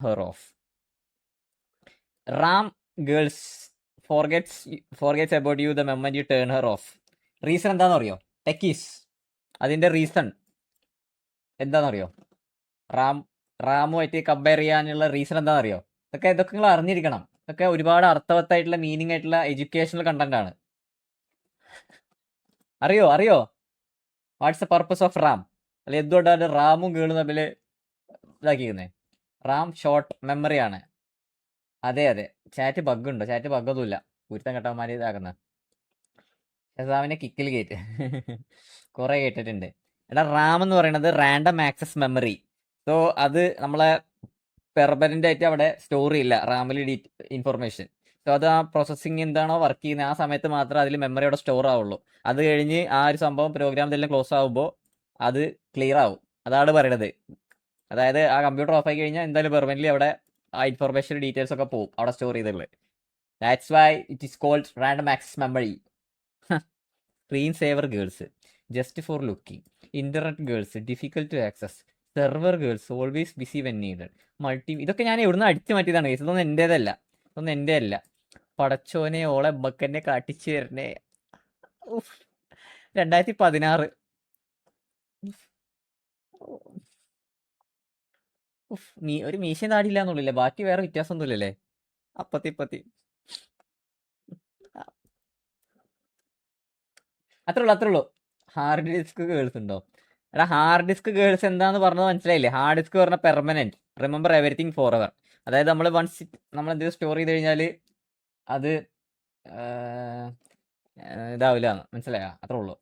Her off. Ram girls forgets about you the moment you turn her off. Reason എന്താണെന്ന് അറിയോ? Techies. അതിന്റെ reason എന്താണെന്നറിയോ? റാമുമായിട്ട് compare ചെയ്യാനുള്ള reason എന്താണെന്ന് അറിയോ? ഇതൊക്കെ നിങ്ങൾ അറിഞ്ഞിരിക്കണം. ഇതൊക്കെ ഒരുപാട് അർത്ഥവത്തായിട്ടുള്ള മീനിങ് ആയിട്ടുള്ള എഡ്യൂക്കേഷണൽ കണ്ടന്റ് ആണ്. അറിയോ what's the purpose of Ram? അല്ലെ എന്തുകൊണ്ടാണ് റാമും ഗേളും തമ്മിൽ ഇതാക്കിയിരുന്നത്? റാം ഷോർട്ട് മെമ്മറി ആണ്. അതെ. ചാറ്റ് ബഗ് ഉണ്ടോ? ചാറ്റ് ബഗ്ഗൊന്നുമില്ല. കുരുത്തം കെട്ടവന്മാർ ഇതാക്കുന്ന ഷസാമിനെ കിക്കിൽ കയറ്റ്. കുറെ കേട്ടിട്ടുണ്ട്. എടാ, റാം എന്ന് പറയുന്നത് റാൻഡം ആക്സസ് മെമ്മറി. സോ അത് നമ്മളെ പെർമനന്റ് ആയിട്ട് അവിടെ സ്റ്റോർ ചെയ്യില്ല റാമിൽ ഇൻഫർമേഷൻ. സോ അത് ആ പ്രോസസ്സിങ് എന്താണോ വർക്ക് ചെയ്യുന്നത് ആ സമയത്ത് മാത്രമേ അതിൽ മെമ്മറി അവിടെ സ്റ്റോർ ആവുള്ളൂ. അത് കഴിഞ്ഞ് ആ ഒരു സംഭവം പ്രോഗ്രാം ഇതെല്ലാം ക്ലോസ് ആകുമ്പോൾ അത് ക്ലിയർ ആവും. അതാണ് പറയണത്. അതായത് ആ കമ്പ്യൂട്ടർ ഓഫ് ആയി കഴിഞ്ഞാൽ എന്തായാലും പെർമനന്റ്ലി അവിടെ ആ ഇൻഫർമേഷൻ ഡീറ്റെയിൽസ് ഒക്കെ പോകും അവിടെ സ്റ്റോർ ചെയ്തിട്ടുള്ളത്. That's why it is called random access memory. Screen saver girls just for looking. Internet girls difficult to access. Server girls always busy when needed. ഇതൊക്കെ ഞാൻ എവിടുന്ന് അടിച്ചു മാറ്റിയതാണ്. ഇതൊന്നും എൻ്റേതല്ല. ഇതൊന്നും എൻ്റെ അല്ല. പടച്ചോനെ, ഓളെ ബക്കന്നെ കാട്ടിച്ചു തരണേ. 2016. ഒരു മീശയും താടിയില്ല എന്നുള്ളില്ലേ, ബാക്കി വേറെ വ്യത്യാസമൊന്നുമില്ലല്ലേ? അപ്പത്തി അത്രേ ഉള്ളൂ. ഹാർഡ് ഡിസ്ക് ഗേൾസ് ഉണ്ടോ? എടാ, ഹാർഡ് ഡിസ്ക് ഗേൾസ് എന്താന്ന് പറഞ്ഞത് മനസ്സിലായില്ലേ? ഹാർഡ് ഡിസ്ക് പറഞ്ഞ permanent, remember everything for ever. അതായത് നമ്മൾ നമ്മൾ എന്തെങ്കിലും സ്റ്റോർ ചെയ്ത് കഴിഞ്ഞാൽ അത് ഇതാവില്ല. മനസ്സിലായോ? അത്രേ ഉള്ളൂ.